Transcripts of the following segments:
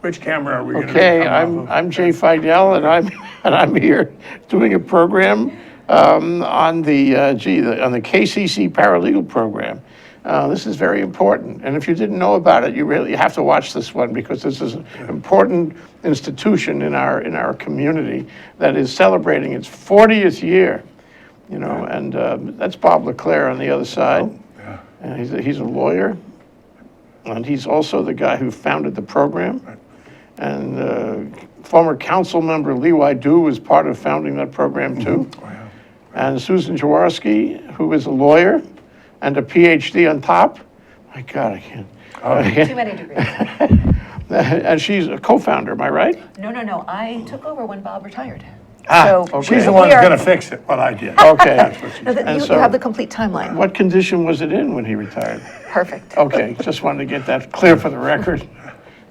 Which camera are we going to Okay, come off of? I'm Jay Fidell, and I'm here doing a program on the KCC Paralegal program. This is very important, and if you didn't know about it, you really have to watch this one because this is an important institution in our community that is celebrating its 40th year. You know, and that's Bob LeClair on the other side. Oh, yeah. And he's a lawyer, and he's also the guy who founded the program. Right. And former council member Leigh was part of founding that program too. Oh, yeah. And Susan Jaworowski, who is a lawyer and a PhD on top. My God, I can't. Too many degrees. And she's a co-founder, am I right? No. I took over when Bob retired. Okay. She's the one who's going to fix it, what I did. Okay. That's what she No, said. you have the complete timeline. What condition was it in when he retired? Perfect. Okay, just wanted to get that clear for the record.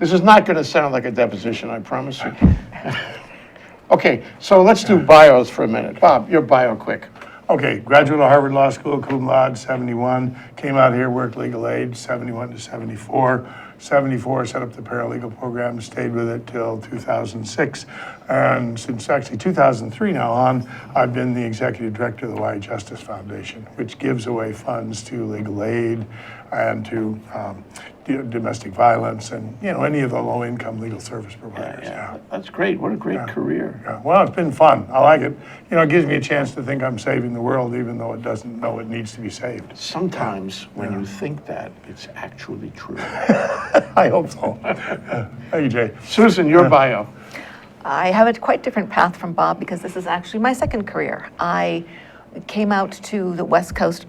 This is not going to sound like a deposition, I promise you. Okay, so let's do bios for a minute. Bob, your bio quick. Okay, graduate of Harvard Law School, cum laude, 71. Came out here, worked legal aid, 71 to 74. 74, set up the paralegal program, stayed with it till 2006. And since actually 2003 now on, I've been the executive director of the Hawaii Justice Foundation, which gives away funds to legal aid and to domestic violence and, you know, any of the low-income legal service providers. Yeah, that's great. What a great career. Yeah. Well, it's been fun. I like it. You know, it gives me a chance to think I'm saving the world, even though it doesn't know it needs to be saved. Sometimes when you think that, it's actually true. I hope so. Thank you, Jay. Susan, your bio. I have a quite different path from Bob because this is actually my second career. I came out to the West Coast,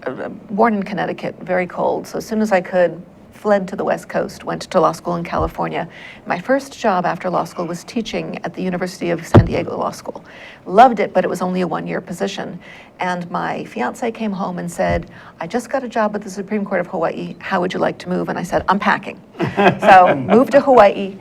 born in Connecticut, very cold. So as soon as I could, fled to the West Coast, went to law school in California. My first job after law school was teaching at the University of San Diego Law School. Loved it, but it was only a one-year position. And my fiance came home and said, I just got a job at the Supreme Court of Hawaii. How would you like to move? And I said, I'm packing. So moved to Hawaii,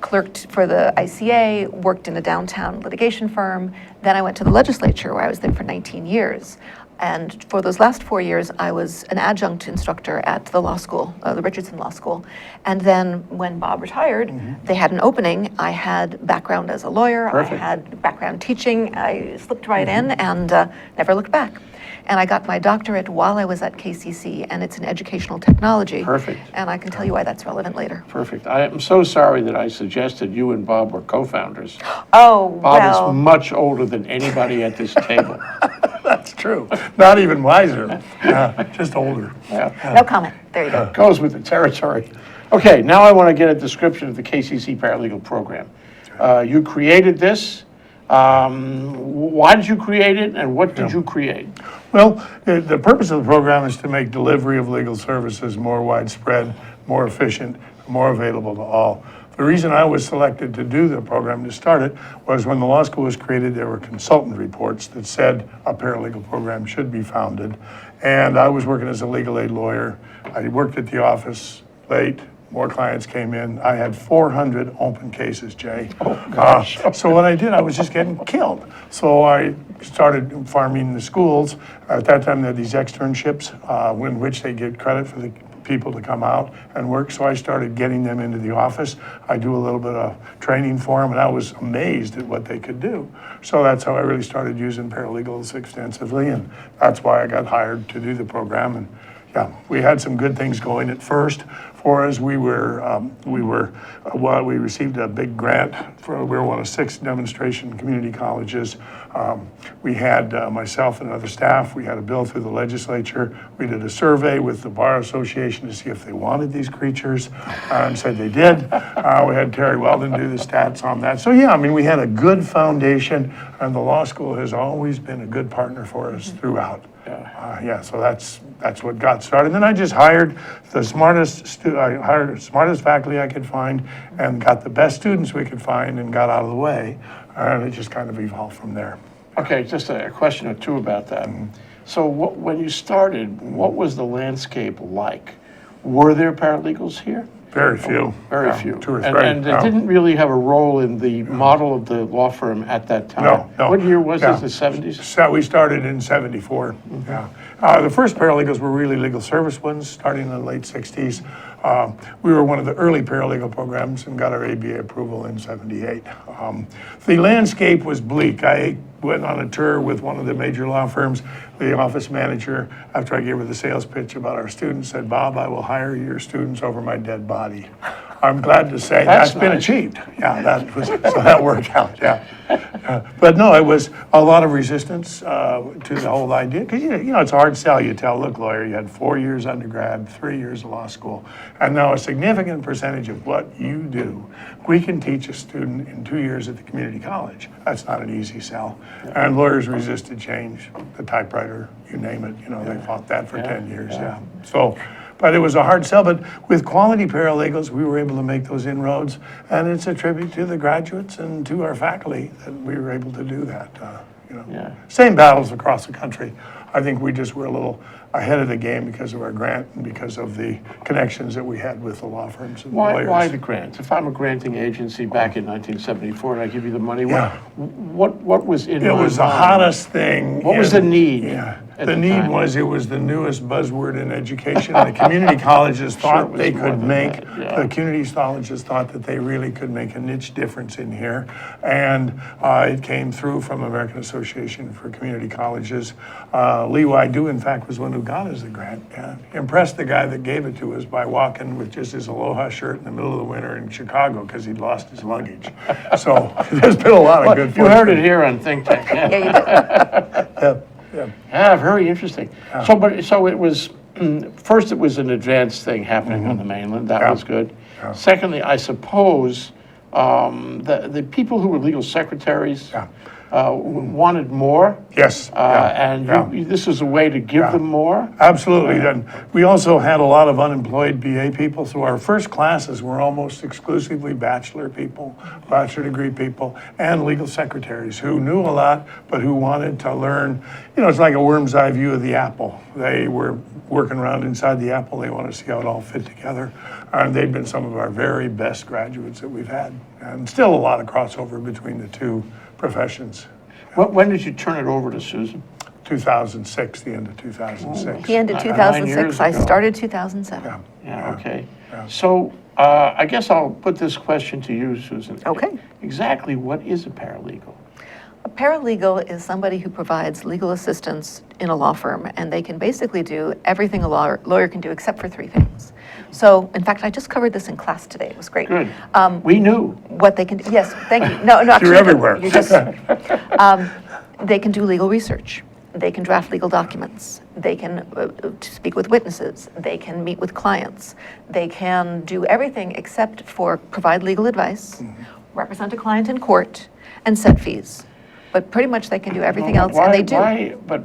clerked for the ICA, worked in a downtown litigation firm. Then I went to the legislature where I was there for 19 years. And for those last 4 years, I was an adjunct instructor at the law school, the Richardson Law School. And then when Bob retired, they had an opening. I had background as a lawyer. Perfect. I had background teaching. I slipped right in and never looked back. And I got my doctorate while I was at KCC, and it's in educational technology. Perfect. And I can tell you why that's relevant later. Perfect. I am so sorry that I suggested you and Bob were co-founders. Oh, Bob well. is much older than anybody at this table. That's true. Not even wiser, just older. Yeah. No comment. There you go. Goes with the territory. Okay, now I want to get a description of the KCC Paralegal program. You created this. Why did you create it, and what did you create? Well, the purpose of the program is to make delivery of legal services more widespread, more efficient, more available to all. The reason I was selected to do the program, to start it, was when the law school was created, there were consultant reports that said a paralegal program should be founded. And I was working as a legal aid lawyer. I worked at the office late. More clients came in. I had 400 open cases, Jay. Oh, gosh. So what I did, I was just getting killed. So I started farming the schools. At that time, they had these externships in which they get credit for the people to come out and work. So I started getting them into the office. I do a little bit of training for them, and I was amazed at what they could do. So that's how I really started using paralegals extensively, and that's why I got hired to do the program. And yeah, we had some good things going at first for us. We received a big grant we were one of 6 demonstration community colleges. We had myself and other staff. We had a bill through the legislature. We did a survey with the Bar Association to see if they wanted these creatures, and said they did. We had Terry Weldon do the stats on that. So yeah, I mean, we had a good foundation, and the law school has always been a good partner for us throughout. So that's what got started. Then I just hired the smartest faculty I could find, and got the best students we could find, and got out of the way, and it just kind of evolved from there. Okay, just a question or two about that. So when you started, what was the landscape like? Were there paralegals here Very few. Very Yeah, few. 2 or And- 3. And they yeah. didn't really have a role in the model of the law firm at that time. No. What year was Yeah. this, the 70s? So we started in '74, yeah. The first paralegals were really legal service ones, starting in the late '60s. We were one of the early paralegal programs and got our ABA approval in '78. The landscape was bleak. I went on a tour with one of the major law firms. The office manager, after I gave her the sales pitch about our students, said, "Bob, I will hire your students over my dead body." I'm glad to say That's that's been nice. achieved. Yeah, so that worked out, yeah. But no, it was a lot of resistance to the whole idea. Because, you know, it's a hard sell. You tell, look, lawyer, you had 4 years undergrad, 3 years of law school, and now a significant percentage of what you do, we can teach a student in 2 years at the community college. That's not an easy sell. And lawyers resisted change, the typewriter, you name it, you know, they fought that for 10 years, yeah. So, but it was a hard sell, but with quality paralegals, we were able to make those inroads, and it's a tribute to the graduates and to our faculty that we were able to do that, you know. Yeah. Same battles across the country. I think we just were a little ahead of the game because of our grant and because of the connections that we had with the law firms and lawyers. Why the grants? If I'm a granting agency back in 1974 and I give you the money, Yeah. what was in my It was the mind? hottest thing. What was the need Yeah. at The the need time? was, it was the newest buzzword in education. The community colleges it thought was they more could than make, that, yeah. the community colleges thought that they really could make a niche difference in here. And it came through from American Association for Community Colleges. Leigh, in fact, was one who got us the grant. Impressed the guy that gave it to us by walking with just his Aloha shirt in the middle of the winter in Chicago because he'd lost his luggage. So there's been a lot of good You heard it fortune. here on Think Tank. Yeah, you did. Yeah, yeah. Yeah, very interesting. So it was, first it was an advanced thing happening on the mainland, that Yeah. was good. Yeah. Secondly, I suppose, the people who were legal secretaries Yeah. wanted more. Yes. yeah, And yeah. this was a way to give Yeah. them more. Absolutely. Then we also had a lot of unemployed BA people, so our first classes were almost exclusively bachelor people, bachelor degree people, and legal secretaries who knew a lot, but who wanted to learn. You know, it's like a worm's eye view of the apple. They were working around inside the apple. They want to see how it all fit together. And they've been some of our very best graduates that we've had. And still a lot of crossover between the two professions. When did you turn it over to Susan? 2006, the end of 2006. He ended 9 2006, years I ago. started 2007. Yeah. Yeah, okay. yeah. So I guess I'll put this question to you, Susan. Okay. Exactly what is a paralegal? A paralegal is somebody who provides legal assistance in a law firm, and they can basically do everything a lawyer can do except for 3 things. So, in fact, I just covered this in class today. It was great. Good. We knew. What they can do, yes, thank you. No, actually, You're everywhere. You're just, they can do legal research. They can draft legal documents. They can speak with witnesses. They can meet with clients. They can do everything except for provide legal advice, represent a client in court, and set fees. But pretty much they can do everything else, and they do. But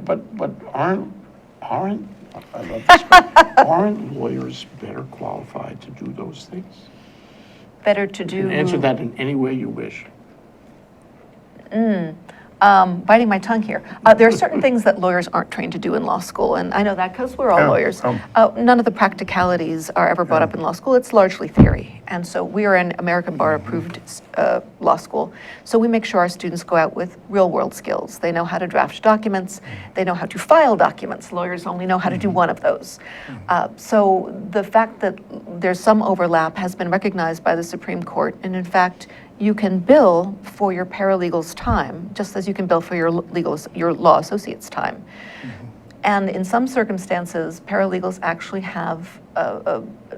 aren't, I love this, but aren't lawyers better qualified to do those things? Better to You do. can answer that in any way you wish. Biting my tongue here. There are certain things that lawyers aren't trained to do in law school, and I know that because we're all Yeah, lawyers. None of the practicalities are ever brought up in law school. It's largely theory. And so we are an American Bar approved law school. So we make sure our students go out with real world skills. They know how to draft documents. They know how to file documents. Lawyers only know how to do one of those. So the fact that there's some overlap has been recognized by the Supreme Court. And in fact, you can bill for your paralegal's time, just as you can bill for your law associate's time. And in some circumstances, paralegals actually have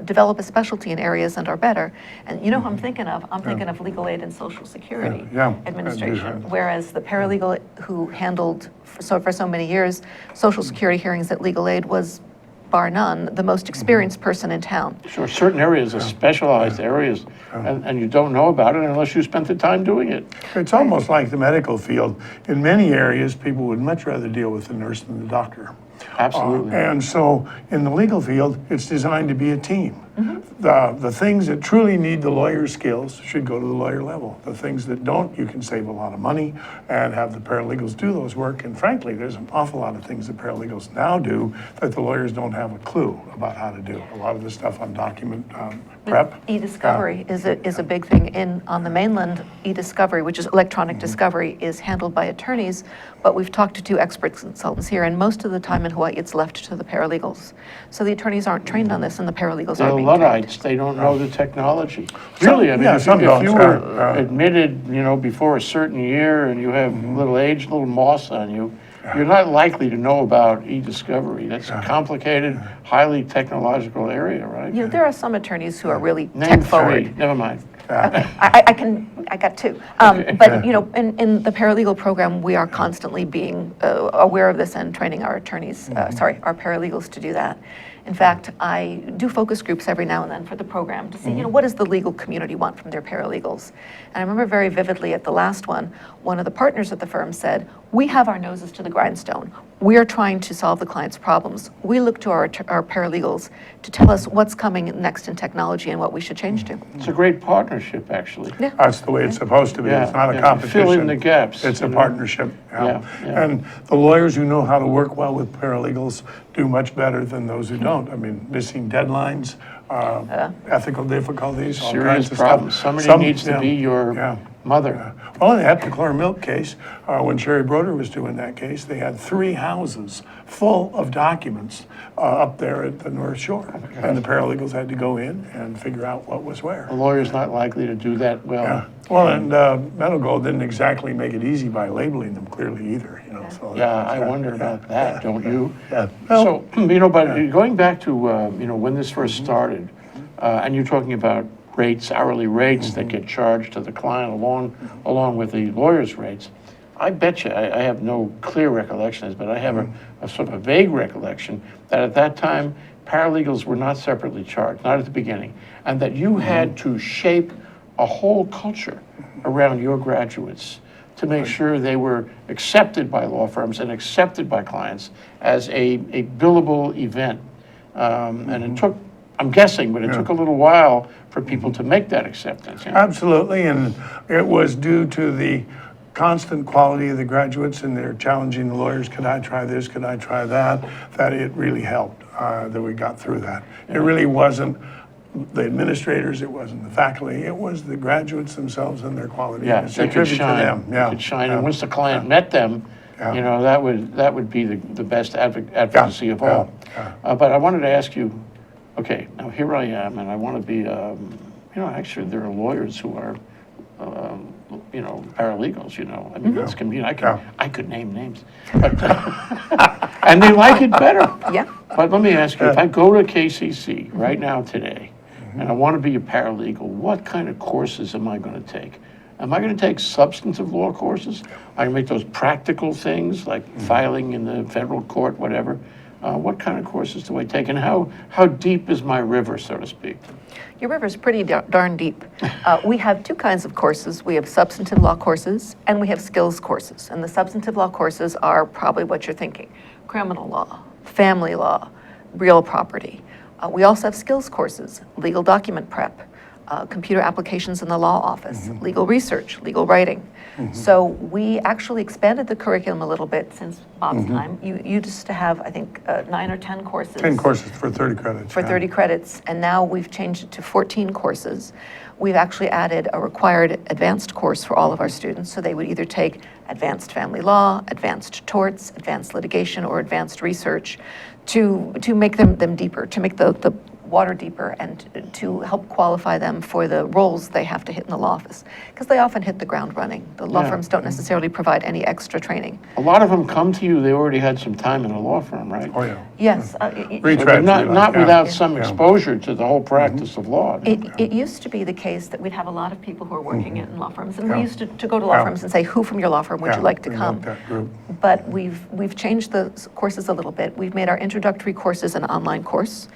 develop a specialty in areas and are better. And you know who I'm thinking of? I'm thinking of legal aid and Social Security Yeah, I do Administration. have. Whereas the paralegal who handled for so many years Social Security hearings at legal aid was, bar none, the most experienced person in town. Sure, certain areas are specialized areas, and you don't know about it unless you spent the time doing it. It's almost like the medical field. In many areas, people would much rather deal with the nurse than the doctor. Absolutely. And so in the legal field, it's designed to be a team. The things that truly need the lawyer's skills should go to the lawyer level. The things that don't, you can save a lot of money and have the paralegals do those work. And frankly, there's an awful lot of things that paralegals now do that the lawyers don't have a clue about how to do. A lot of the stuff on document prep. E-discovery is a big thing. On the mainland, e-discovery, which is electronic discovery, is handled by attorneys, but we've talked to 2 expert consultants here, and most of the time in Hawaii, it's left to the paralegals. So the attorneys aren't trained on this, and the paralegals They're are being trained. Luddites, they don't know the technology. Really, I mean, if some you- don't, if you sure, were admitted, before a certain year and you have little age, little moss on you, you're not likely to know about e-discovery. That's a complicated, highly technological area, right? There are some attorneys who are really Name tech-forward. 3, never mind. I got 2. But, in the paralegal program, we are constantly being aware of this and training our attorneys, our paralegals to do that. In fact, I do focus groups every now and then for the program to see, what does the legal community want from their paralegals? And I remember very vividly at the last one of the partners at the firm said, we have our noses to the grindstone. We are trying to solve the client's problems. We look to our paralegals to tell us what's coming next in technology and what we should change to. It's a great partnership, actually. Yeah. That's the way it's supposed to be. It's not a competition. Fill in the gaps. It's a partnership. Yeah. And the lawyers who know how to work well with paralegals do much better than those who don't. I mean, missing deadlines, ethical difficulties, all Serious kinds of problems. stuff. Somebody needs to be your mother. Well, in the Epicler Milk case, when Sherry Broder was doing that case, they had 3 houses full of documents up there at the North Shore. And the paralegals had to go in and figure out what was where. A lawyer's not likely to do that well. Yeah. Well, and Meadow Gold didn't exactly make it easy by labeling them clearly either, So Yeah, I wonder about that, don't you? Yeah. So, but going back to, when this first started, and you're talking about rates, hourly rates that get charged to the client along with the lawyer's rates, I bet you, I have no clear recollections, but I have a sort of a vague recollection that at that time, paralegals were not separately charged, not at the beginning, and that you had to shape a whole culture around your graduates to make sure they were accepted by law firms and accepted by clients as a billable event. And it took, I'm guessing, but it took a little while for people to make that acceptance. Absolutely, and it was due to the constant quality of the graduates, and they're challenging the lawyers, could I try this, could I try that it really helped that we got through that. It really wasn't the administrators, it wasn't the faculty, it was the graduates themselves and their quality. Yeah, It's they a could tribute to shine. them. They could shine, and once the client met them, that would be the best advocacy of all. But I wanted to ask you, okay, now here I am, and I want to be, actually there are lawyers who are, paralegals. I mean, it's convenient. I could name names, but and they like it better. Yeah. But let me ask you, if I go to KCC right now today, and I want to be a paralegal, what kind of courses am I going to take? Am I going to take substantive law courses? I can make those practical things like filing in the federal court, whatever. What kind of courses do I take, and how deep is my river, so to speak? Your river's pretty darn deep. We have 2 kinds of courses. We have substantive law courses and we have skills courses. And the substantive law courses are probably what you're thinking: criminal law, family law, real property. We also have skills courses: legal document prep, computer applications in the law office, legal research, legal writing. So we actually expanded the curriculum a little bit since Bob's time. You used to have, I think, 9 or 10 courses. 10 courses for 30 credits. For 30 credits, and now we've changed it to 14 courses. We've actually added a required advanced course for all of our students, so they would either take advanced family law, advanced torts, advanced litigation, or advanced research to make them deeper, to make the water deeper, and to help qualify them for the roles they have to hit in the law office, because they often hit the ground running. The law firms don't necessarily provide any extra training. A lot of them come to you, they already had some time in a law firm, right? Oh, yeah. Yes. Retread, Not yeah. without some exposure to the whole practice of law. It used to be the case that we'd have a lot of people who are working in law firms, and we used to go to law firms and say, who from your law firm would you like to we come? love that group. But we've changed the courses a little bit. We've made our introductory courses an online course,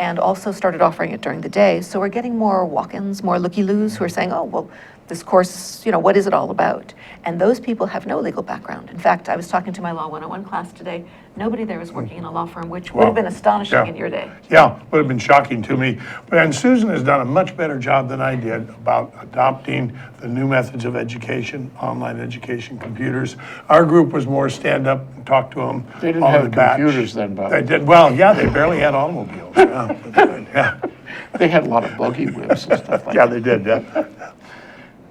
and also started offering it during the day. So we're getting more walk-ins, more looky-loos who are saying, oh, well, this course, what is it all about? And those people have no legal background. In fact, I was talking to my Law 101 class today. Nobody there was working in a law firm, which would have been astonishing in your day. Yeah, would have been shocking to me. And Susan has done a much better job than I did about adopting the new methods of education, online education, computers. Our group was more stand up and talk to them. They didn't on have the batch. computers then, Bob. They did, well, yeah, they barely had automobiles. Yeah. They had a lot of buggy whips and stuff like Yeah, that. they did, yeah.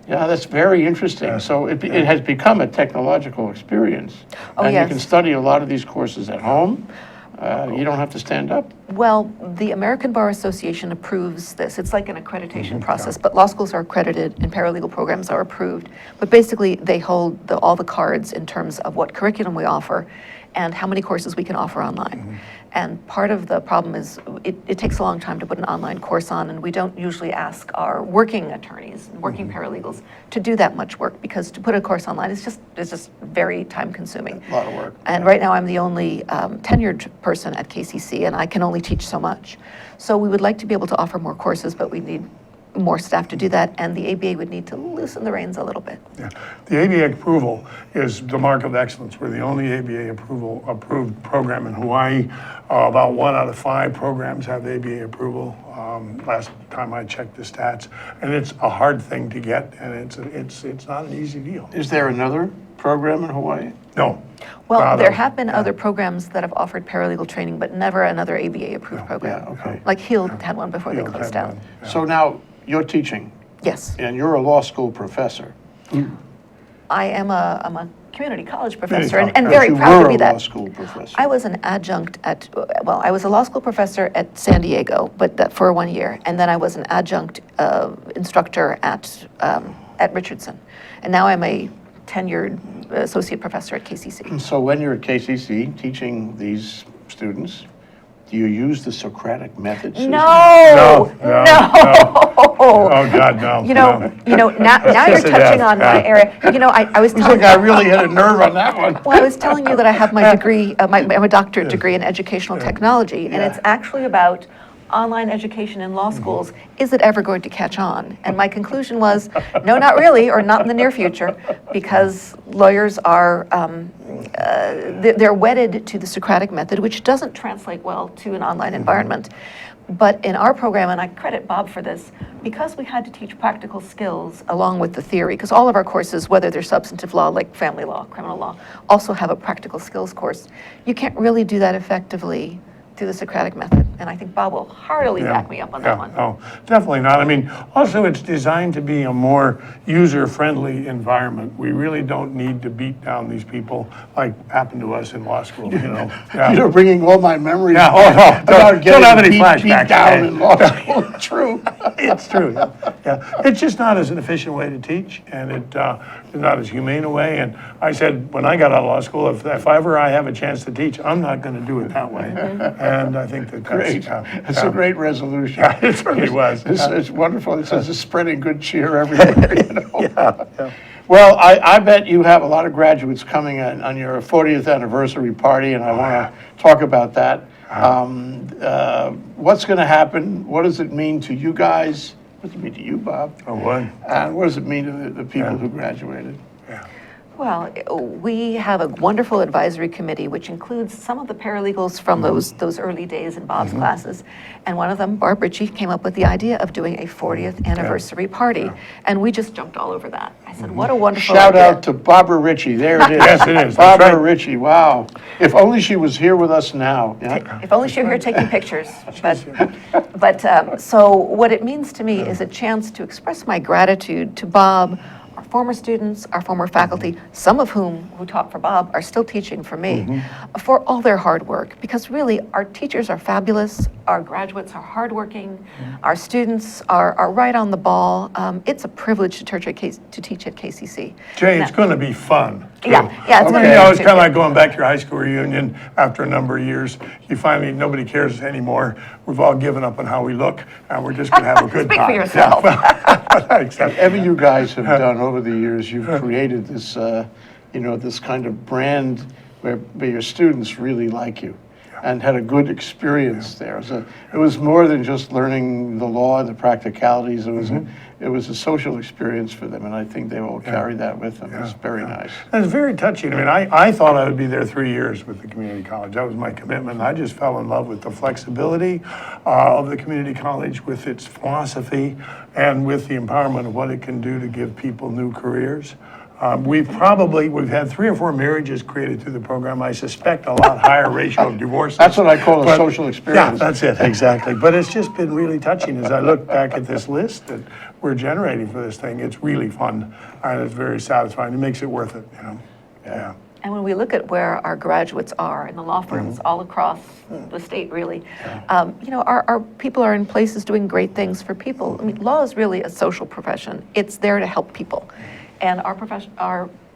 Yeah, that's very interesting. So it has become a technological experience. Oh, And you yes. can study a lot of these courses at home. You don't have to stand up. Well, the American Bar Association approves this. It's like an accreditation process, but law schools are accredited and paralegal programs are approved. But basically, they hold all the cards in terms of what curriculum we offer and how many courses we can offer online. And part of the problem is it takes a long time to put an online course on, and we don't usually ask our working attorneys, working paralegals, to do that much work, because to put a course online is just very time consuming. A lot of work. And right now, I'm the only tenured person at KCC, and I can only teach so much. So we would like to be able to offer more courses, but we need more staff to do that, and the ABA would need to loosen the reins a little bit. Yeah. The ABA approval is the mark of excellence. We're the only ABA approved program in Hawaii. About 1 out of 5 programs have ABA approval. Last time I checked the stats, and it's a hard thing to get, and it's not an easy deal. Is there another program in Hawaii? No. Well, Not there a- have been other programs that have offered paralegal training, but never another ABA-approved program. Yeah, okay. Like Heald had one before they Heald had closed down. one. Yeah. So now you're teaching, Yes. and you're a law school professor. I'm a community college professor, college. and But very you proud to were be a law that. school professor. I was an adjunct I was a law school professor at San Diego, but that for 1 year, and then I was an adjunct instructor at Richardson, and now I'm a tenured associate professor at KCC. So when you're at KCC teaching these students, do you use the Socratic method, Susan? No, Oh, God, no. now you're Kiss of touching death, on my yeah. area. I was Seems telling like I really hit a nerve on that one. Well, I was telling you that I have my degree, my doctorate degree in educational technology, and it's actually about online education in law schools. Is it ever going to catch on? And my conclusion was, no, not really, or not in the near future, because lawyers are, they're wedded to the Socratic method, which doesn't translate well to an online environment. But in our program, and I credit Bob for this, because we had to teach practical skills along with the theory, because all of our courses, whether they're substantive law, like family law, criminal law, also have a practical skills course. You can't really do that effectively through the Socratic method. And I think Bob will heartily back me up on that one. No, definitely not. I mean, also it's designed to be a more user-friendly environment. We really don't need to beat down these people like happened to us in law school, you know? Yeah. You're bringing all my memories Yeah, oh, no, about don't have any getting flashbacks, beat down Jay. in law school. True. It's true, yeah. It's just not as an efficient way to teach, and it's not as humane a way. And I said, when I got out of law school, if ever I have a chance to teach, I'm not going to do it that way. And I think that's Great. It's a great resolution. Yeah, it certainly was. It's wonderful. It says it's spreading good cheer everywhere, you know? Yeah. Well, I bet you have a lot of graduates coming on your 40th anniversary party, and I want to talk about that. What's going to happen? What does it mean to you guys? What does it mean to you, Bob? Oh, what? And what does it mean to the people who graduated? Well, we have a wonderful advisory committee, which includes some of the paralegals from those early days in Bob's classes. And one of them, Barb Ritchie, came up with the idea of doing a 40th anniversary party. And we just jumped all over that. I said, what a wonderful Shout idea. out to Barbara Ritchie. There it is. Yes, it is. That's Barbara right. Ritchie. Wow. If only she was here with us now. Yeah. If only she were here taking pictures. But so what it means to me is a chance to express my gratitude to Bob, our former students, our former faculty, some of who taught for Bob are still teaching for me, for all their hard work. Because really, our teachers are fabulous, our graduates are hardworking, our students are right on the ball. It's a privilege to teach at KCC. Jay, it's going to be fun. too. Yeah, it's I gonna mean, be it's fun, kind of too. like going back to your high school reunion after a number of years. You finally, nobody cares anymore. We've all given up on how we look, and we're just going to have a good Speak for time. yourself. Yeah. Except, Whatever you guys have done over the years, you've created this, this kind of brand where your students really like you and had a good experience there. So it was more than just learning the law and the practicalities. It was a social experience for them, and I think they will carry that with them. It's very nice. And it's very touching. I mean, I thought I would be there 3 years with the community college. That was my commitment. I just fell in love with the flexibility of the community college, with its philosophy, and with the empowerment of what it can do to give people new careers. We've had 3 or 4 marriages created through the program. I suspect a lot higher ratio of divorces. That's what I call a But- social experience. Yeah, that's it, exactly. But it's just been really touching as I look back at this list that we're generating for this thing. It's really fun and it's very satisfying. It makes it worth it, you know? Yeah. And when we look at where our graduates are in the law firms all across the state, really, you know, our people are in places doing great things for people. I mean, law is really a social profession. It's there to help people. And our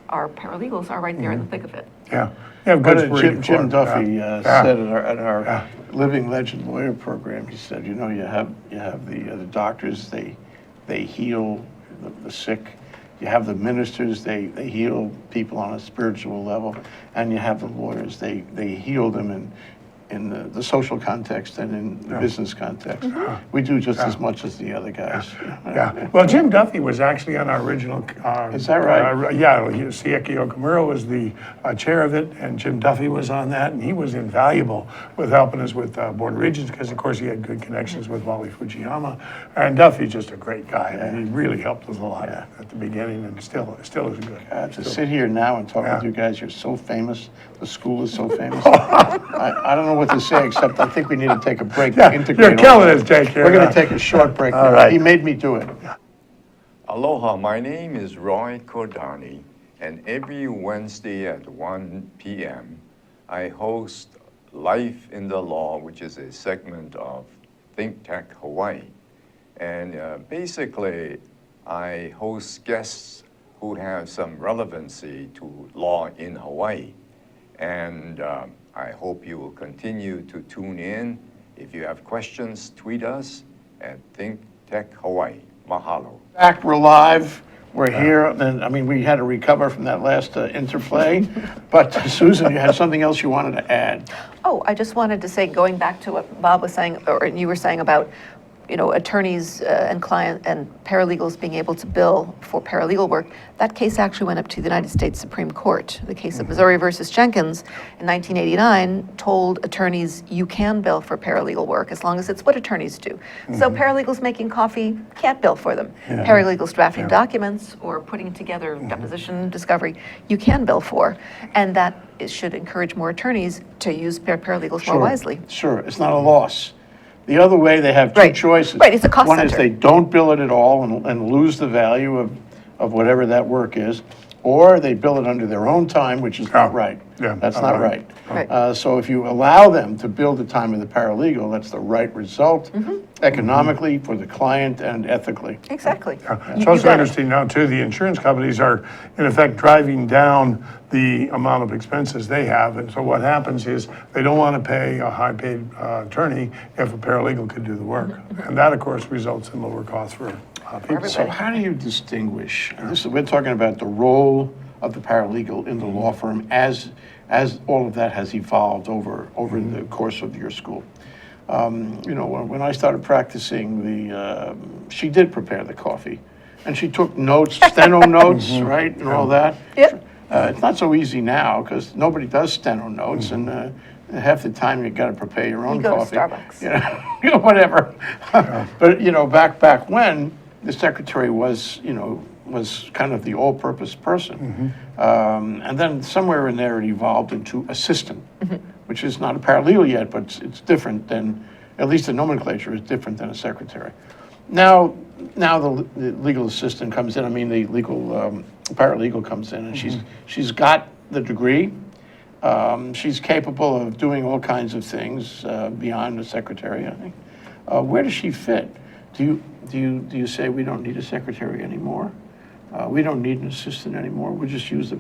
paralegals are right there in the thick of it. Yeah. Yeah, But good for you. Jim Duffy Yeah. said at our Living Legend Lawyer program, he said, you know, you have the doctors, they heal the sick. You have the ministers, they heal people on a spiritual level. And you have the lawyers, they heal them in the social context and in the business context. We do just as much as the other guys. Yeah, well, Jim Duffy was actually on our original. Is that right? Yeah, Sieki Okamura was the chair of it, and Jim Duffy was on that, and he was invaluable with helping us with Board of Regents, because of course he had good connections with Wally Fujiyama, and Duffy's just a great guy, and he really helped us a lot at the beginning, and still is good. To sit here now and talk with you guys, you're so famous, the school is so famous. I don't know what to say, except I think we need to take a break to integrate. You're killing it, Jake. We're going to take a short break now. right. He made me do it. Aloha, my name is Roy Cordani, and every Wednesday at 1 p.m. I host Life in the Law, which is a segment of Think Tech Hawaii. And basically, I host guests who have some relevancy to law in Hawaii. And I hope you will continue to tune in. If you have questions, tweet us at Think Tech Hawaii. Mahalo. Back, we're live. We're here. And I mean, we had to recover from that last interplay. But Susan, you had something else you wanted to add. Oh, I just wanted to say, going back to what Bob was saying, or you were saying about, you know, attorneys and client and paralegals being able to bill for paralegal work, that case actually went up to the United States Supreme Court. The case of Missouri versus Jenkins in 1989 told attorneys you can bill for paralegal work as long as it's what attorneys do. So paralegals making coffee can't bill for them. Paralegals drafting documents or putting together deposition discovery, you can bill for. And that should encourage more attorneys to use paralegals more wisely. Sure, it's not a loss. The other way, they have two Right. choices. Right, it's a cost One is center. they don't bill it at all and lose the value of whatever that work is, or they bill it under their own time, which is not right. Yeah, That's not not right. Right. So if you allow them to bill the time of the paralegal, that's the right result economically for the client and ethically. Exactly. It's also interesting now, too, the insurance companies are, in effect, driving down the amount of expenses they have. And so what happens is they don't want to pay a high-paid attorney if a paralegal could do the work. And that, of course, results in lower costs for people. So how do you distinguish, we're talking about the role of the paralegal in the law firm as all of that has evolved over the course of your school. You know, when I started practicing, she did prepare the coffee, and she took notes, steno notes, right, and all that. Yep. It's not so easy now because nobody does steno notes, and half the time you got to prepare your own You go to coffee. Starbucks. You know, whatever. But you know, back when the secretary was kind of the all-purpose person, and then somewhere in there it evolved into assistant, which is not a paralegal yet, but it's different than, at least the nomenclature is different than a secretary. Now the legal assistant comes in. I mean, the legal paralegal comes in, and she's got the degree. She's capable of doing all kinds of things beyond the secretary, I think. Where does she fit? Do you say we don't need a secretary anymore? We don't need an assistant anymore. We'll just use the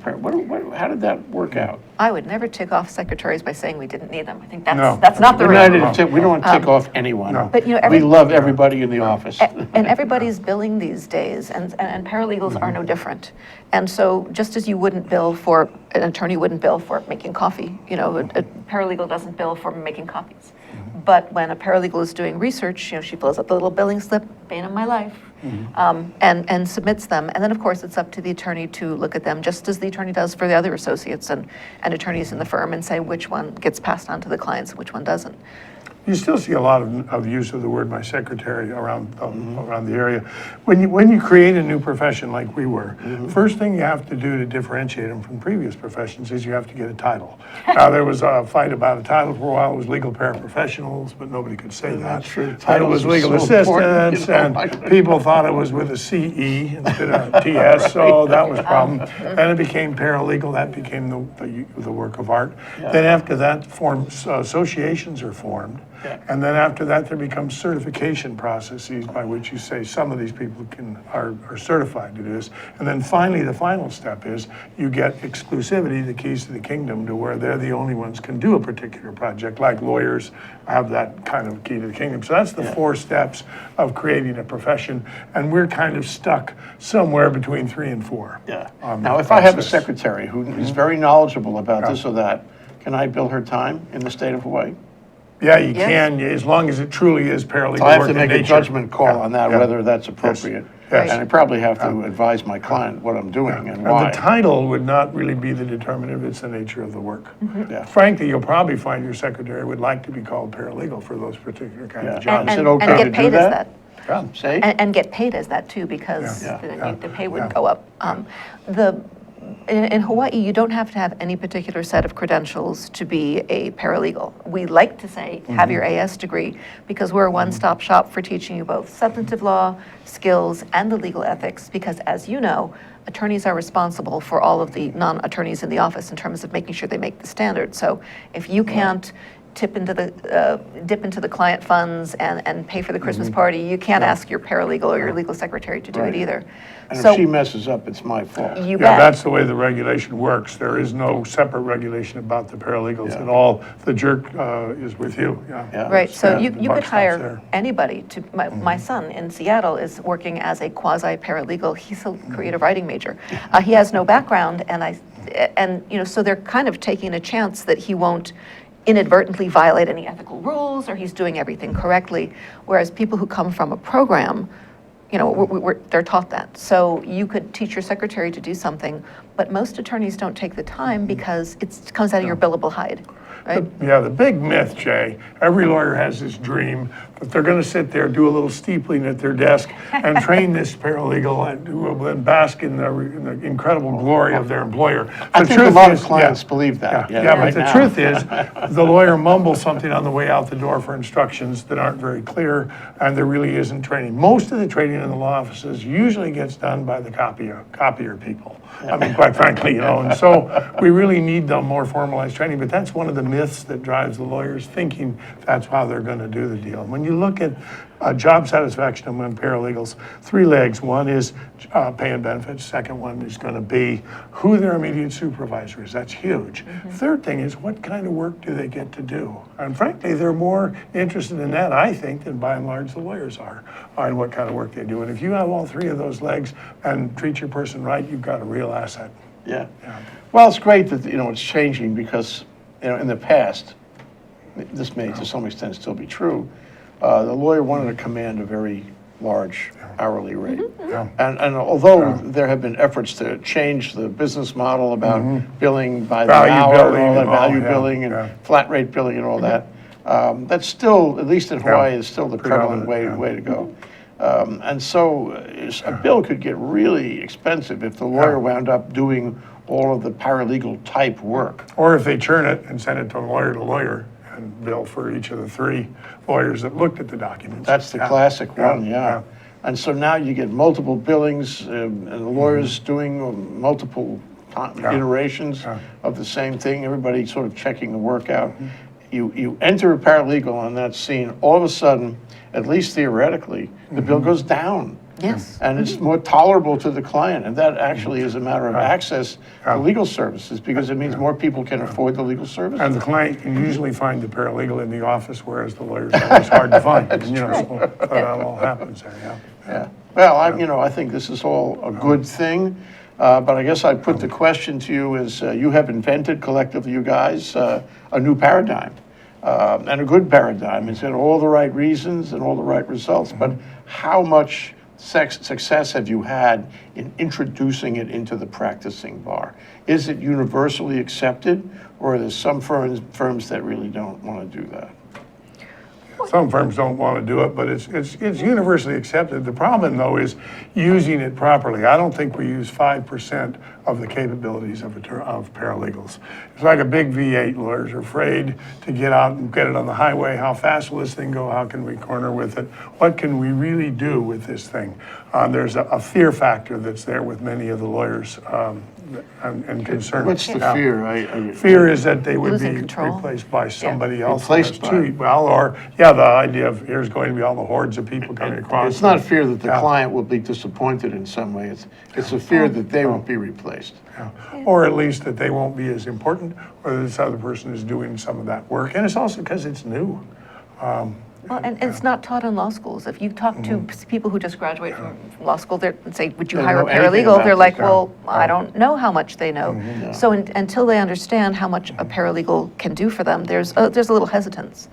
how did that work out? I would never tick off secretaries by saying we didn't need them. I think No. that's not the We don't rule. want to tick off anyone. No. But, you know, We love everybody in the office. And everybody's billing these days, and paralegals are no different. And so just as you wouldn't bill for, an attorney wouldn't bill for making coffee, you know, a paralegal doesn't bill for making copies. But when a paralegal is doing research, you know, she fills up the little billing slip, bane of my life, and submits them. And then, of course, it's up to the attorney to look at them, just as the attorney does for the other associates and attorneys in the firm, and say which one gets passed on to the clients and which one doesn't. You still see a lot of use of the word "my secretary" around the area. When you create a new profession like we were, first thing you have to do to differentiate them from previous professions is you have to get a title. Now there was a fight about a title for a while. It was legal paraprofessionals, but nobody could say that. true. Title was legal Titles are so important, assistants, and people thought it was with a CE instead of TS, so that was a problem. Then it became paralegal. That became the work of art. Then after that, associations are formed. And then after that, there becomes certification processes by which you say some of these people are certified to do this. And then finally, the final step is you get exclusivity, the keys to the kingdom, to where they're the only ones can do a particular project, like lawyers have that kind of key to the kingdom. So that's the 4 steps of creating a profession. And we're kind of stuck somewhere between 3 and 4. Yeah. on Now, that if I have a process. secretary who is very knowledgeable about this or that, can I bill her time in the state of Hawaii? Yeah, you Yes. can, as long as it truly is paralegal So I have work to in make a nature. judgment call Yeah, on that, yeah. whether that's appropriate. Yes. And I probably have to advise my client what I'm doing and And why. the title would not really be the determinative, it's the nature of the work. Yeah. Frankly, you'll probably find your secretary would like to be called paralegal for those particular kind Yeah. of jobs. Is it okay to get do paid as that? that. Say? And get paid as that too, because Yeah. the pay would Yeah. go up. In Hawaii, you don't have to have any particular set of credentials to be a paralegal. We like to say, have your AS degree, because we're a one-stop shop for teaching you both substantive law, skills, and the legal ethics, because as you know, attorneys are responsible for all of the non-attorneys in the office in terms of making sure they make the standard. So if you can't dip into the client funds and pay for the Christmas party, you can't ask your paralegal or your legal secretary to do Right. it either. And So if she messes up, it's my fault. you Yeah, bet. that's the way the regulation works. There is no separate regulation about the paralegals Yeah. at all. The jerk is with you, yeah. Yeah. Right, so Yeah, you the could buck stops hire there. anybody to, my son in Seattle is working as a quasi-paralegal, he's a creative writing major. He has no background, and so they're kind of taking a chance that he won't inadvertently violate any ethical rules, or he's doing everything correctly, whereas people who come from a program, they're taught that. So you could teach your secretary to do something, but most attorneys don't take the time because it comes out of your billable hide, right? Yeah, the big myth, Jay, every lawyer has this dream that they're going to sit there, do a little steepling at their desk, and train this paralegal and who will then bask in the incredible glory of their employer. I The think a truth lot is- of clients yeah. believe that. Yeah, right but the now. truth is, the lawyer mumbles something on the way out the door for instructions that aren't very clear, and there really isn't training. Most of the training in the law offices usually gets done by the copier people. I mean, quite frankly, and so we really need the more formalized training, but that's one of the myths that drives the lawyers thinking that's how they're going to do the deal. When you look at job satisfaction among paralegals, 3 legs. One is pay and benefits. Second one is going to be who their immediate supervisor is. That's huge. Third thing is what kind of work do they get to do? And frankly, they're more interested in that, I think, than by and large the lawyers are, on what kind of work they do. And if you have all 3 of those legs and treat your person right, you've got a real asset. Yeah. Well, it's great that, it's changing because, in the past, this may to some extent still be true, the lawyer wanted to command a very large hourly rate. And although there have been efforts to change the business model about billing by the Value hour and billing all that, and all, value yeah, billing and yeah. flat rate billing and all that, that's still, at least in Hawaii, is still the prevalent Predominant, way to go. And so a bill could get really expensive if the lawyer wound up doing all of the paralegal type work. Or if they churn it and send it to lawyer and bill for each of the 3 lawyers that looked at the documents. That's the classic one, yeah. And so now you get multiple billings, and the lawyers doing multiple iterations of the same thing, everybody sort of checking the work out. You enter a paralegal on that scene, all of a sudden, at least theoretically, the bill goes down. Yes. And it's more tolerable to the client, and that actually is a matter of access to legal services, because it means more people can afford the legal services. And the client can usually find the paralegal in the office, whereas the lawyer's always hard to find. So that all happens there, Yeah. Well, I think this is all a good thing, but I guess I'd put the question to you is, you have invented collectively, you guys, a new paradigm, and a good paradigm. It's got all the right reasons and all the right results, but how much success have you had in introducing it into the practicing bar? Is it universally accepted, or are there some firms that really don't want to do that? Some firms don't want to do it, but it's universally accepted. The problem, though, is using it properly. I don't think we use 5% of the capabilities of paralegals. It's like a big V8. Lawyers are afraid to get out and get it on the highway. How fast will this thing go? How can we corner with it? What can we really do with this thing? There's a fear factor that's there with many of the lawyers and concern. What's the Now, fear? Fear is that they would Losing be control. replaced by somebody else. Replaced that's by. too- Well, or, yeah, the idea of here's going to be all the hordes of people coming across. It's not fear that the Yeah. client will be disappointed in some way. It's a fear that they won't be replaced. Yeah. Or at least that they won't be as important, or that this other person is doing some of that work. And it's also because it's new. Well, and it's not taught in law schools. If you talk to people who just graduate from law school, they say, would you They hire a know anything paralegal? about They're like, this, well, I don't know how much they know. Yeah. So until they understand how much a paralegal can do for them, there's a little hesitance.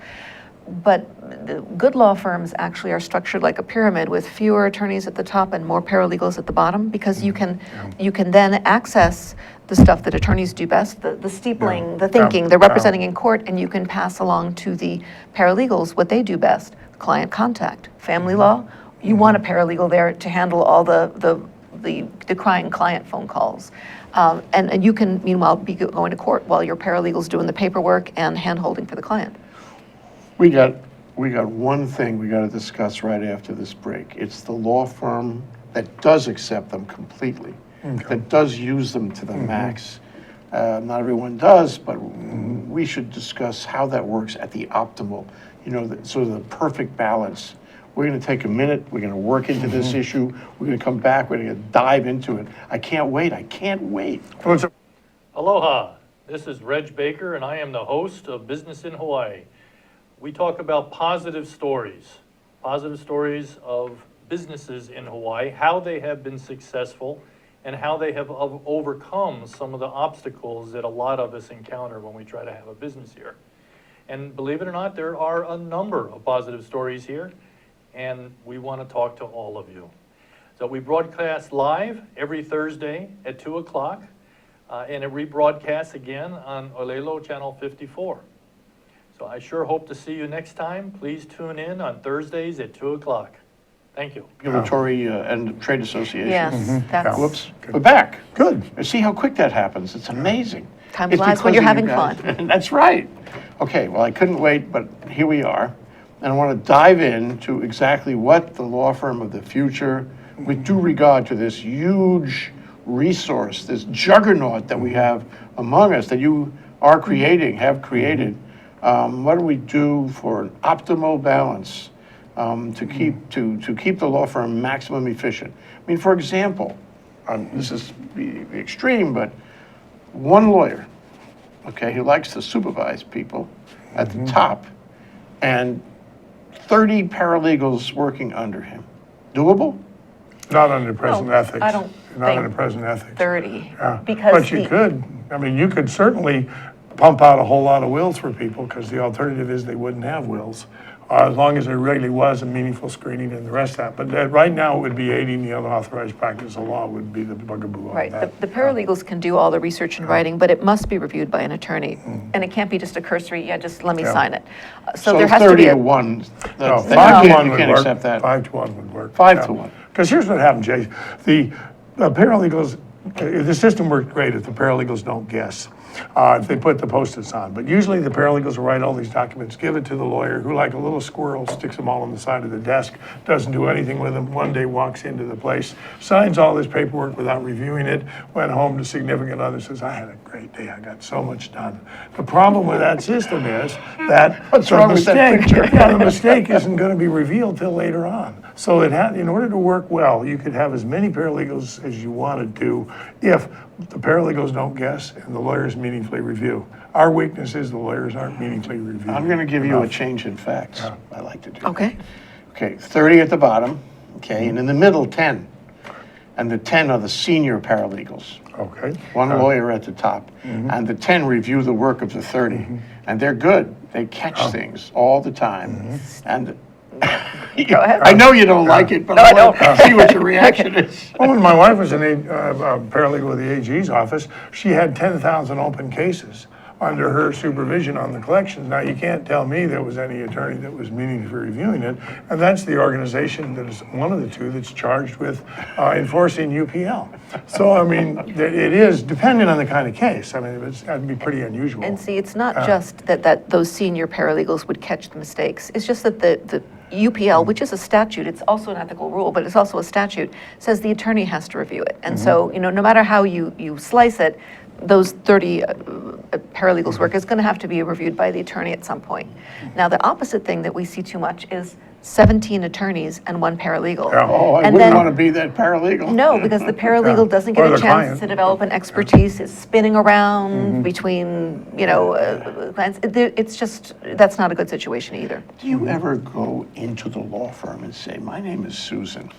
But the good law firms actually are structured like a pyramid with fewer attorneys at the top and more paralegals at the bottom, because you can then access the stuff that attorneys do best, the steepling, the thinking, the representing in court, and you can pass along to the paralegals what they do best, client contact, family law. You want a paralegal there to handle all the crying client phone calls. And you can, meanwhile, be going to court while your paralegal's doing the paperwork and hand-holding for the client. We got one thing we got to discuss right after this break. It's the law firm that does accept them completely, that does use them to the max. Not everyone does, but we should discuss how that works at the optimal, sort of the perfect balance. We're going to take a minute. We're going to work into this issue. We're going to come back. We're going to dive into it. I can't wait. Aloha, this is Reg Baker, and I am the host of Business in Hawaii. We talk about positive stories of businesses in Hawaii, how they have been successful, and how they have overcome some of the obstacles that a lot of us encounter when we try to have a business here. And believe it or not, there are a number of positive stories here, and we want to talk to all of you. So we broadcast live every Thursday at 2 o'clock, and it rebroadcasts again on Olelo Channel 54. So I sure hope to see you next time. Please tune in on Thursdays at 2 o'clock. Thank you. Regulatory and trade associations. Yes, that's, Whoops, we're back. Good. See how quick that happens. It's amazing. Time It's flies when because you're of you having guys. fun. That's right. Okay, well, I couldn't wait, but here we are. And I want to dive into exactly what the law firm of the future, with due regard to this huge resource, this juggernaut that we have among us, that you are creating, have created. What do we do for an optimal balance to keep the law firm maximum efficient? I mean, for example, this is the extreme, but one lawyer, okay, who likes to supervise people at the top, and 30 paralegals working under him. Doable? Not under present Well, ethics. I don't Not think under present ethics. 30. Yeah. Because But you could, you could certainly pump out a whole lot of wills for people, because the alternative is they wouldn't have wills, as long as there really was a meaningful screening and the rest of that. But right now, it would be aiding the unauthorized practice of law would be the bugaboo on Right, that. the paralegals can do all the research and writing, but it must be reviewed by an attorney. And it can't be just a cursory, just let me Yeah. sign it. So there has to 30 be to a, 1. No, that- 5 to you 1 can't would work. accept that. 5 to 1 would work. 5 to 1. Because here's what happened, Jay. The paralegals, the system worked great if the paralegals don't guess, if they put the Post-its on. But usually the paralegals will write all these documents, give it to the lawyer, who like a little squirrel sticks them all on the side of the desk, doesn't do anything with them, one day walks into the place, signs all this paperwork without reviewing it, went home to significant other, says, I had a great day, I got so much done. The problem with that system is that What's the wrong with that mistake- picture? Yeah, the mistake isn't going to be revealed till later on. So in order to work well, you could have as many paralegals as you wanted to if the paralegals don't guess and the lawyers meaningfully review. Our weakness is the lawyers aren't meaningfully reviewing. I'm going to give you a enough. change in facts. I like to do that. okay, Okay, 30 at the bottom, okay, and in the middle, 10. And the 10 are the senior paralegals. Okay. One lawyer at the top. And the 10 review the work of the 30. And they're good. They catch things all the time. And go ahead. I know you don't like it, but No, I I want to see what your reaction is. Well, when my wife was a paralegal with the AG's office, she had 10,000 open cases. under her supervision on the collections. Now, you can't tell me there was any attorney that was meaningfully reviewing it, and that's the organization that is one of the two that's charged with enforcing UPL. So, I mean, it is dependent on the kind of case. I mean, that'd be pretty unusual. And see, it's not just that those senior paralegals would catch the mistakes. It's just that the UPL, which is a statute, it's also an ethical rule, but it's also a statute, says the attorney has to review it. And so, you know, no matter how you slice it, those 30 paralegals' work is going to have to be reviewed by the attorney at some point. Now, the opposite thing that we see too much is 17 attorneys and 1 paralegal. Yeah. Oh, I And wouldn't then- want to be that paralegal. No, because the paralegal doesn't get Or a the chance client. to develop an expertise, is spinning around between, you know, clients. It's just, that's not a good situation either. Do you ever go into the law firm and say, my name is Susan,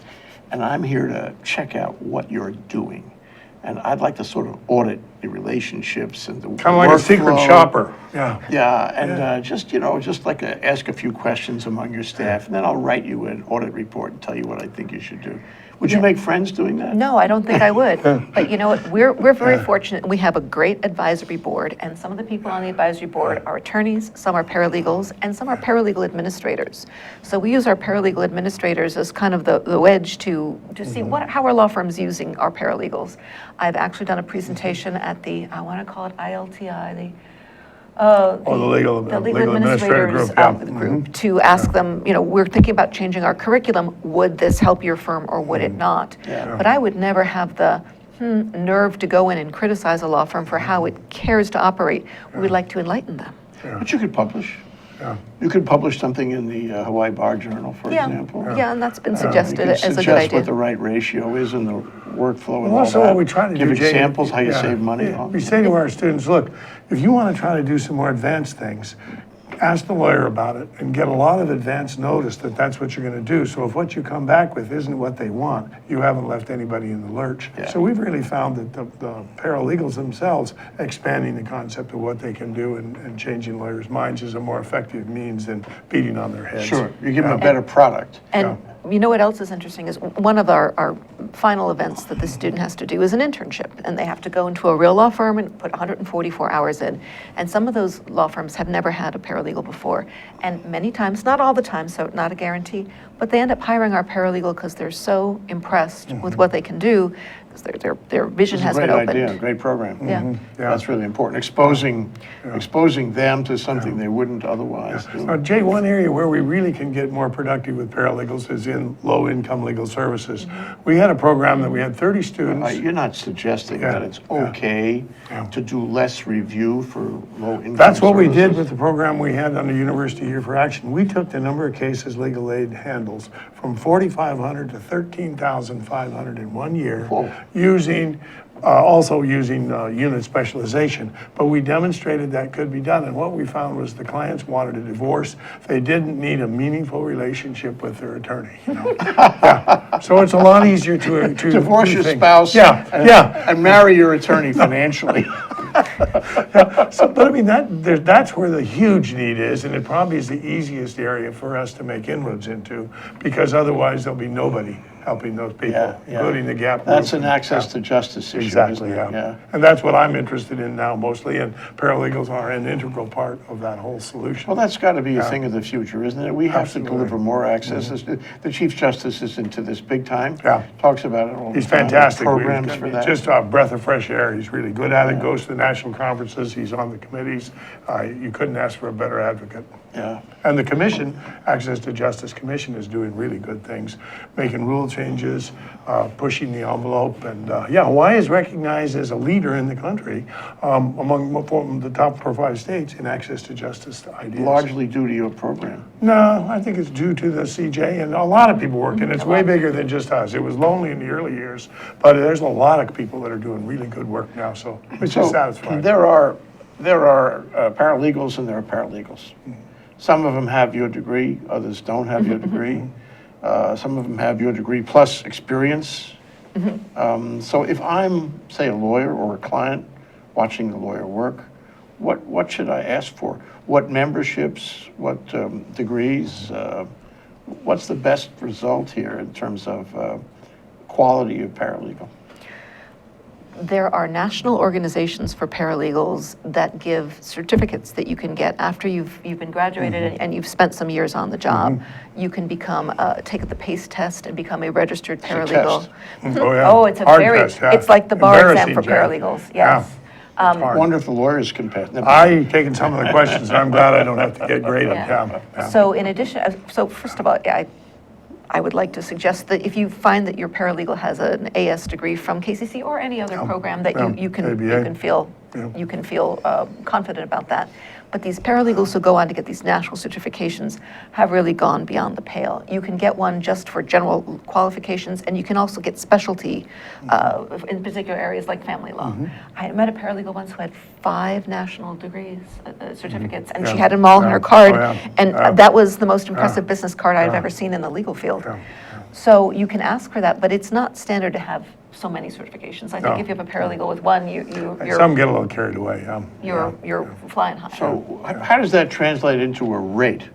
and I'm here to check out what you're doing, and I'd like to sort of audit the relationships and the Kind of like a secret workflow." shopper, yeah. Yeah, and just, you know, just like ask a few questions among your staff, and then I'll write you an audit report and tell you what I think you should do. Would you make friends doing that? No, I don't think I would. But you know what, we're very fortunate. We have a great advisory board, and some of the people on the advisory board are attorneys, some are paralegals, and some are paralegal administrators. So we use our paralegal administrators as kind of the wedge to see how are law firms using our paralegals. I've actually done a presentation at the, I want to call it ILTI, the legal administrator group, yeah. group, to ask them, you know, we're thinking about changing our curriculum. Would this help your firm or would it not? Yeah. But I would never have the nerve to go in and criticize a law firm for how it cares to operate. We'd like to enlighten them. But you could publish. Yeah. You could publish something in the Hawaii Bar Journal, for Yeah, example. yeah, and that's been You suggested could as a good suggest what the idea. right ratio is in the workflow and And all also that. what we try to do, Give Jay, examples how you yeah, save money. yeah. We say to our students, look, if you want to try to do some more advanced things, ask the lawyer about it and get a lot of advance notice that that's what you're going to do. So if what you come back with isn't what they want, you haven't left anybody in the lurch. Yeah. So we've really found that the paralegals themselves expanding the concept of what they can do and changing lawyers' minds is a more effective means than beating on their heads. Sure, you give them a better product. And you know what else is interesting is one of our final events that the student has to do is an internship. And they have to go into a real law firm and put 144 hours in. And some of those law firms have never had a paralegal before. And many times, not all the time, so not a guarantee, but they end up hiring our paralegal because they're so impressed with what they can do, because their vision It's a has been great opened. idea, great program. Yeah. Yeah. That's really important. Exposing them to something they wouldn't otherwise do. Jay, one area where we really can get more productive with paralegals is in low-income legal services. We had a program that we had 30 students. You're not suggesting Yeah, that it's yeah, okay yeah. to do less review for low-income That's what we did services? with the program we had under University Year for Action. We took the number of cases legal aid handles from 4,500 to 13,500 in 1 year, Whoa. also using unit specialization. But we demonstrated that could be done, and what we found was the clients wanted a divorce. They didn't need a meaningful relationship with their attorney. You know? Yeah. So it's a lot easier to Divorce do your things. spouse. Yeah, yeah. And marry your attorney financially. So, but I mean, that's where the huge need is, and it probably is the easiest area for us to make inroads into, because otherwise there'll be nobody helping those people, Yeah, yeah. including the gap. That's group. an access Yeah. to justice issue, Exactly, isn't it? yeah. And that's what I'm interested in now mostly, and paralegals are an integral part of that whole solution. Well, that's got to be a Yeah. thing of the future, isn't it? We have Absolutely. to deliver more access. The Chief Justice is into this big time. Yeah. Talks about it all the He's time. fantastic. Programs for that. Just a breath of fresh air. He's really good at it, goes to the national conferences, he's on the committees. You couldn't ask for a better advocate. Yeah. And the commission, Access to Justice Commission, is doing really good things, making rule changes, pushing the envelope. And Hawaii is recognized as a leader in the country among the top 5 states in access to justice ideas. Largely due to your program. No, I think it's due to the CJ and a lot of people working. It's way bigger than just us. It was lonely in the early years, but there's a lot of people that are doing really good work now, so it's just satisfying. There are paralegals and there are paralegals. Some of them have your degree, others don't have your degree. Some of them have your degree plus experience. So if I'm, say, a lawyer or a client watching the lawyer work, what should I ask for? What memberships, what degrees? What's the best result here in terms of quality of paralegal? There are national organizations for paralegals that give certificates that you can get after you've been graduated and you've spent some years on the job. You can become, take the PACE test and become a registered paralegal. test. Oh, yeah. Oh, it's a Hard very, test, yeah. it's like the bar exam for Embarrassing, Jay. paralegals, Yeah. yes. Hard. Wonder if the lawyers can pass. I've taken some of the questions, and I'm glad I don't have to get graded, Yeah. yeah. So in addition, so first of all, I would like to suggest that if you find that your paralegal has an AS degree from KCC or any other program, that yeah, you ABA. can feel confident about that. But these paralegals who go on to get these national certifications have really gone beyond the pale. You can get one just for general qualifications, and you can also get specialty in particular areas like family law. I met a paralegal once who had 5 national degrees, certificates, and she Yeah. had them all in Yeah. her card. Oh, yeah. And Yeah. that was the most impressive business card I've Yeah. ever seen in the legal field. Yeah. So you can ask for that, but it's not standard to have so many certifications. I think No. if you have a paralegal with one, Some get a little carried away, you're flying high. So how does that translate into a rate?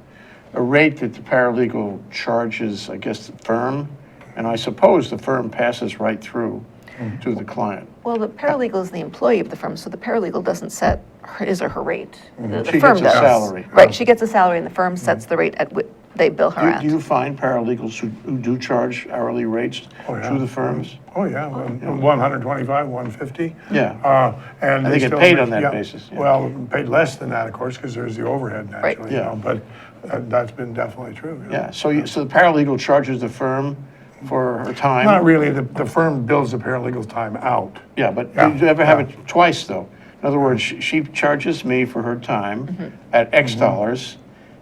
A rate that the paralegal charges, I guess, the firm, and I suppose the firm passes right through to the client. Well, the paralegal is the employee of the firm, so the paralegal doesn't set his or her rate. The She firm gets a does. salary. Right, she gets a salary and the firm sets the rate at which they bill her at. Do you find paralegals who do charge hourly rates Oh, yeah. to the firms? Oh, yeah, 125, 150. Yeah. And they get still paid make- on that yeah. basis, yeah. Well, paid less than that, of course, because there's the overhead Right. naturally, Yeah. but that's been definitely true. Yeah, so the paralegal charges the firm for her time? Not really, the firm bills the paralegal's time out. Yeah, but Yeah, do you ever have yeah. it twice, though? In other words, she charges me for her time at X dollars,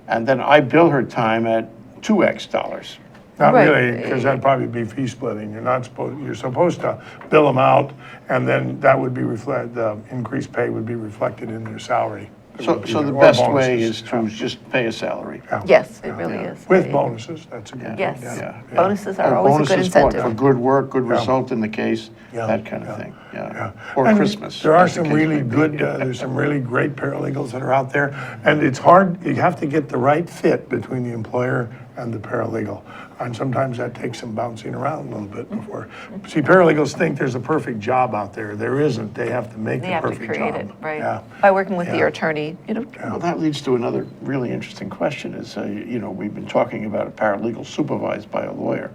and then I bill her time at 2X dollars. Not Right. really, because that'd probably be fee splitting. You're supposed to bill them out, and then that would be the increased pay would be reflected in their salary. It So would be the there, or best way bonuses. is to just pay a salary. Yes, it really Yeah. is. With bonuses, that's a good thing. Yes, Yeah. bonuses And are always a good bonuses for what? incentive. For good work, good Yeah. result in the case, Yeah, that kind of yeah, thing, yeah. Yeah. Or And Christmas. There are as the some case really may be. good, there's some really great paralegals that are out there, and it's hard, you have to get the right fit between the employer and the paralegal. And sometimes that takes some bouncing around a little bit before. See, paralegals think there's a perfect job out there. There isn't. They have to make They the have to perfect job. create it, right? Yeah. By working with Yeah. your attorney, Well, that leads to another really interesting question is, we've been talking about a paralegal supervised by a lawyer.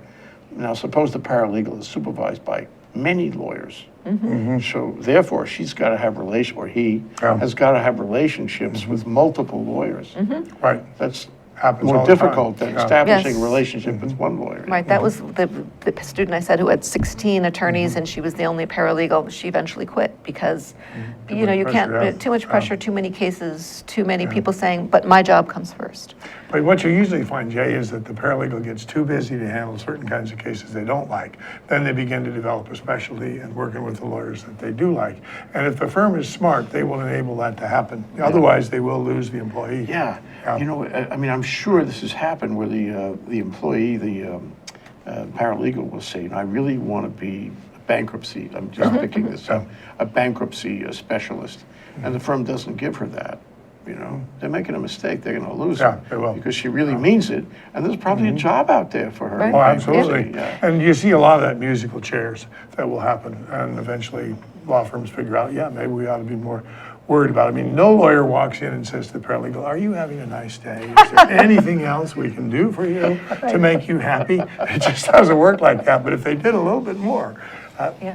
Now, suppose the paralegal is supervised by many lawyers. So therefore, she's got to have or he Yeah. has got to have relationships with multiple lawyers. Right. That's Happens all more the time. difficult than Yeah. establishing Yes. a relationship with one lawyer. right, that was the student I said who had 16 attorneys and she was the only paralegal. She eventually quit because, you much can't, pressure, yeah. too much pressure, too many cases, too many people saying, but my job comes first. But what you usually find, Jay, is that the paralegal gets too busy to handle certain kinds of cases they don't like. Then they begin to develop a specialty and working with the lawyers that they do like. And if the firm is smart, they will enable that to happen. Otherwise, they will lose the employee. Yeah, Yeah. I'm sure this has happened where the employee, the paralegal will say, I really want to be a bankruptcy, I'm just picking this up, a bankruptcy specialist. And the firm doesn't give her that, They're making a mistake, they're going to lose Yeah, her. they will. Because she really means it, and there's probably a job out there for her. Right. Oh, absolutely. Yeah. And you see a lot of that musical chairs that will happen. And eventually, law firms figure out, yeah, maybe we ought to be more worried about it. I mean, no lawyer walks in and says to the paralegal, are you having a nice day? Is there anything else we can do for you to make you happy? It just doesn't work like that. But if they did a little bit more,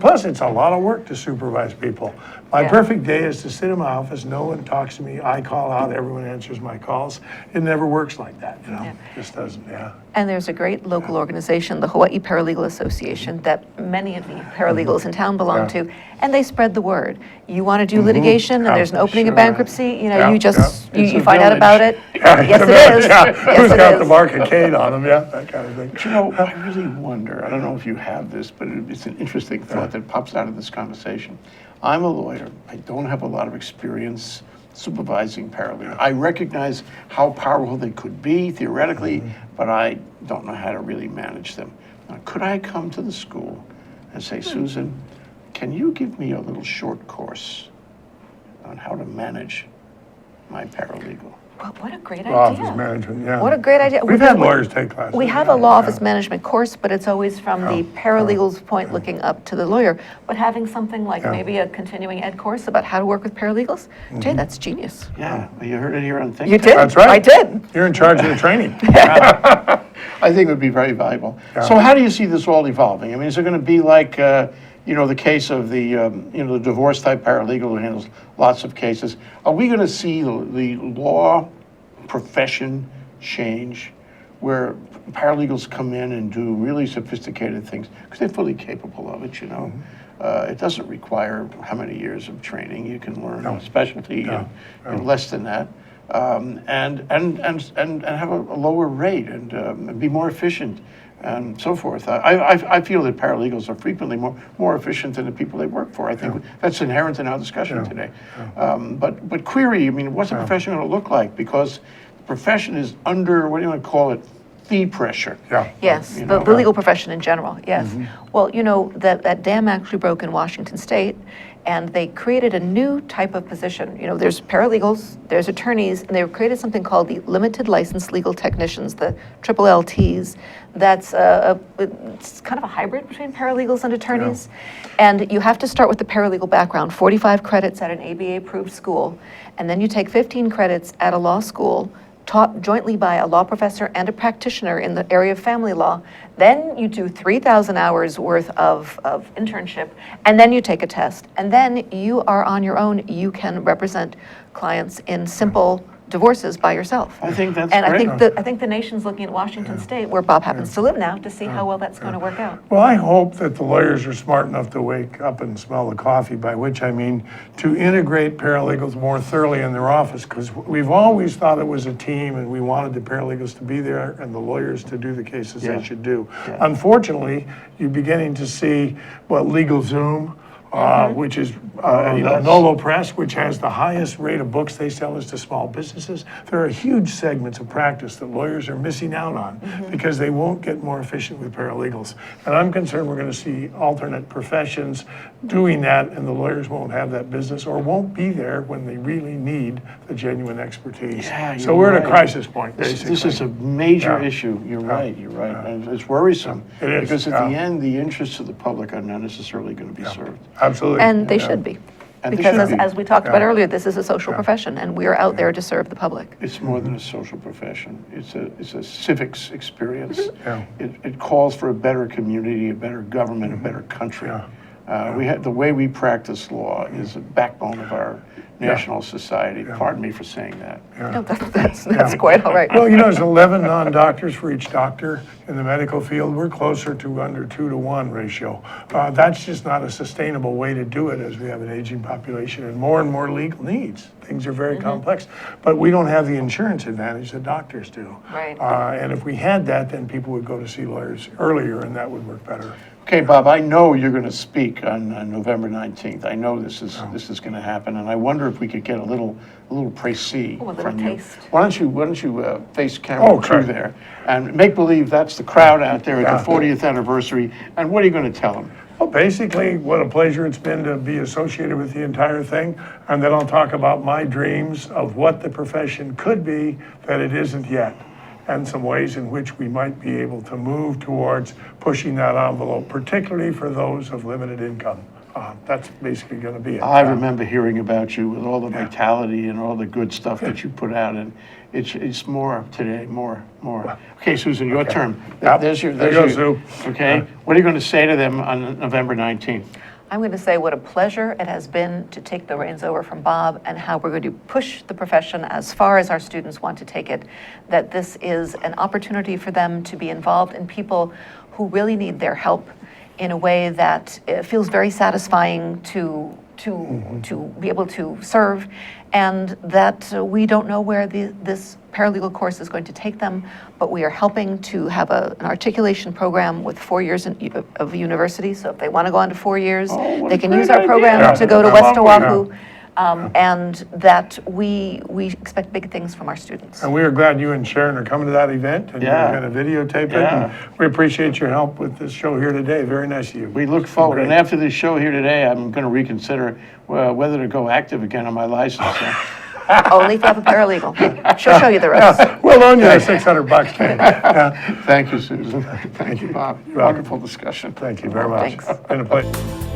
plus it's a lot of work to supervise people. My Yeah. perfect day is to sit in my office, no one talks to me, I call out, everyone answers my calls. It never works like that, Just doesn't, And there's a great local organization, the Hawaii Paralegal Association, that many of the paralegals in town belong Yeah. to, and they spread the word. You want to do litigation, and there's an opening in Sure. bankruptcy, Yeah, you just, yeah. It's you a find out village. about it. Yes, it is. Yeah. Yes, Who's it got the is. barricade on them, that kind of thing. I really wonder, I don't know if you have this, but it's an interesting thought that pops out of this conversation. I'm a lawyer. I don't have a lot of experience supervising paralegals. I recognize how powerful they could be theoretically, but I don't know how to really manage them. Now, could I come to the school and say, Susan, can you give me a little short course on how to manage my paralegal? What a great law idea. office management, yeah. What a great idea. We've had lawyers take classes. We have yeah, a law yeah. office management course, but it's always from the paralegal's point looking up to the lawyer. But having something like Yeah. maybe a continuing ed course about how to work with paralegals, Jay, that's genius. Yeah, well, you heard it here on Think You Tank. did? That's right. I did. You're in charge of the training. I think it would be very valuable. So how do you see this all evolving? I mean, is it going to be like, the case of the, the divorce-type paralegal who handles lots of cases? Are we going to see the law profession change where paralegals come in and do really sophisticated things because they're fully capable of it, It doesn't require how many years of training. You can learn a specialty in less than that. And have a lower rate and be more efficient and so forth. I feel that paralegals are frequently more efficient than the people they work for. I think that's inherent in our discussion today. But query, I mean, what's the profession going to look like? Because the profession is under, what do you want to call it, fee pressure. Yeah. Yes, the legal profession in general, yes. Well, that dam actually broke in Washington State, and they created a new type of position. There's paralegals, there's attorneys, and they created something called the Limited Licensed Legal Technicians, the triple LTs. That's it's kind of a hybrid between paralegals and attorneys. And you have to start with the paralegal background, 45 credits at an ABA-approved school, and then you take 15 credits at a law school, taught jointly by a law professor and a practitioner in the area of family law. Then you do 3,000 hours worth of internship, and then you take a test. And then you are on your own. You can represent clients in simple divorces by yourself. I think that's and great. I think the nation's looking at Washington State, where Bob happens to live now, to see how well that's going to work out. Well, I hope that the lawyers are smart enough to wake up and smell the coffee, by which I mean to integrate paralegals more thoroughly in their office, because we've always thought it was a team and we wanted the paralegals to be there and the lawyers to do the cases they should do. Unfortunately, you're beginning to see LegalZoom, which is Nolo Press, which has the highest rate of books they sell is to small businesses. There are huge segments of practice that lawyers are missing out on because they won't get more efficient with paralegals. And I'm concerned we're going to see alternate professions doing that, and the lawyers won't have that business or won't be there when they really need the genuine expertise. Yeah, so you're we're at right. a crisis point, basically. This is a major issue. You're right. And it's worrisome. It is, Because at the end, the interests of the public are not necessarily going to be served. Absolutely. And they should be. And they Because should be. as we talked about earlier, this is a social profession, and we are out there to serve the public. It's more than a social profession. It's a civics experience. Yeah. It calls for a better community, a better government, a better country. The way we practice law is a backbone of our national society. Pardon me for saying that. No, that's quite all right. Well, there's 11 non-doctors for each doctor in the medical field. We're closer to under 2-to-1 ratio. That's just not a sustainable way to do it as we have an aging population and more legal needs. Things are very complex, but we don't have the insurance advantage that doctors do. Right. And if we had that, then people would go to see lawyers earlier, and that would work better. Okay, Bob, I know you're going to speak on November 19th. I know this is going to happen, and I wonder if we could get a little précis Oh, a little from you. taste. Why don't you face camera 2 sure. there and make believe that's the crowd out there at the 40th anniversary, and what are you going to tell them? Well, basically, what a pleasure it's been to be associated with the entire thing. And then I'll talk about my dreams of what the profession could be that it isn't yet, and some ways in which we might be able to move towards pushing that envelope, particularly for those of limited income. That's basically going to be it. I remember hearing about you with all the vitality and all the good stuff that you put out, and it's more today, more. Okay, Susan, your turn. Yep. There's your. There you go, Sue. Okay, what are you going to say to them on November 19th? I'm going to say what a pleasure it has been to take the reins over from Bob, and how we're going to push the profession as far as our students want to take it, that this is an opportunity for them to be involved in people who really need their help in a way that it feels very satisfying to be able to serve, and that we don't know where this paralegal course is going to take them, but we are helping to have an articulation program with 4 years of university. So if they want to go on to 4 years, what they a can great use our idea. program to go to Yeah. West Yeah. Oahu, and that we expect big things from our students. And we are glad you and Sharon are coming to that event, and Yeah. you're going to videotape it. Yeah. And we appreciate your help with this show here today. Very nice of you. We look forward, and Great. after this show here today, I'm going to reconsider whether to go active again on my license. Only if you have a paralegal. She'll show you the rest. We'll loan you the $600, Kate. Yeah, Thank you, Susan. Thank you, Bob. Wonderful discussion. thank you very much. Thanks. Been a pleasure.